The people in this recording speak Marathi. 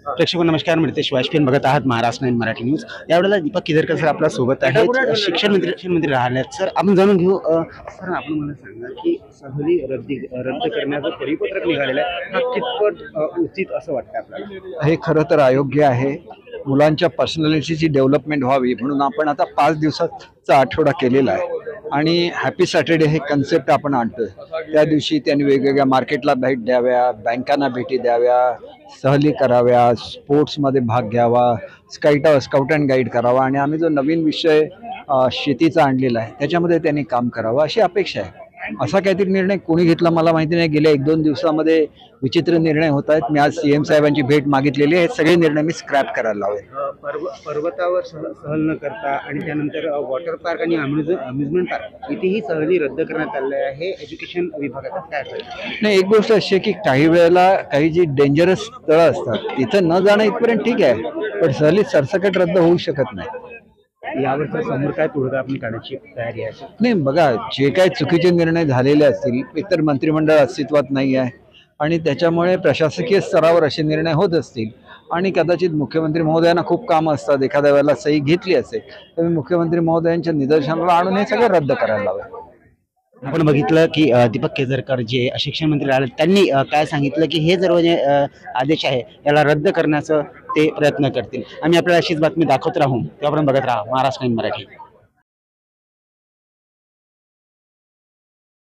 प्रेक्षकांना नमस्कार. मी रितेश वाजपेयी बघत आहात महाराष्ट्र 9 मराठी न्यूज. यावेळेला दीपक केसरकर सर आपल्या सोबत आहेत, शिक्षण मंत्री राहिलेत. सर आपण जाणून घेऊ, सर आपण मला सांगा की सहली रद्द करण्याचं परिपत्रक निघालेलं आहे, हा कितपत उचित असं वाटतं आपल्याला? हे खरं तर अयोग्य आहे. मुलांच्या पर्सनॅलिटीची डेव्हलपमेंट व्हावी म्हणून आपण आता 5 दिवसाचा आठवडा केलेला आहे आणि हॅपी सॅटर्डे हे कन्सेप्ट आपण आणतोय. त्या दिवशी त्यांनी वेगवेगळ्या मार्केटला भेट द्याव्या, बँकांना भेटी द्याव्या, सहली कराव्या, स्पोर्ट्समध्ये भाग घ्यावा, स्काउट अँड गाईड करावा आणि आम्ही जो नवीन विषय शेतीचा आणलेला आहे त्याच्यामध्ये त्यांनी काम करावं अशी अपेक्षा आहे. असा काहीतरी निर्णय कोणी घेतला मला माहिती नाही. गेल्या 1-2 दिवसामध्ये विचित्र निर्णय होत आहेत. मी आज CM साहेबांची भेट मागितलेली आहे. सगळे निर्णय मी स्क्रॅप करायला लावेल. पर्वतावर सहल न करता आणि त्यानंतर वॉटर पार्क आणि अम्युजमेंट पार्क इथेही सहली रद्द करण्यात आल्या आहे. एज्युकेशन विभागाचा काय असेल? नाही, एक गोष्ट अशी आहे की काही वेळेला काही जी डेंजरस स्थळं असतात तिथं न जाणं इथपर्यंत ठीक आहे, पण सहली सरसकट रद्द होऊ शकत नाही. यावर समोर काय तोडगा आपण काढण्याची तयारी आहे? नाही, बघा, जे काही चुकीचे निर्णय झालेले असतील, एकतर मंत्रिमंडळ अस्तित्वात नाही आहे आणि त्याच्यामुळे प्रशासकीय स्तरावर असे निर्णय होत असतील आणि कदाचित मुख्यमंत्री महोदयांना खूप कामं असतात, एखाद्या वेळेला सही घेतली असेल तर मी मुख्यमंत्री महोदयांच्या निदर्शनाला आणून हे सगळं रद्द करायला लावेल. आपण बघितलं की दीपक केसरकर जे शिक्षण मंत्री राहिले त्यांनी काय सांगितलं की हे सर्व जे आदेश आहे याला रद्द करण्याचं ते प्रयत्न करतील. आम्ही आपल्याला अशीच बातमी दाखवत राहू. त्यापर्यंत बघत राहा महाराष्ट्र 9 मराठी.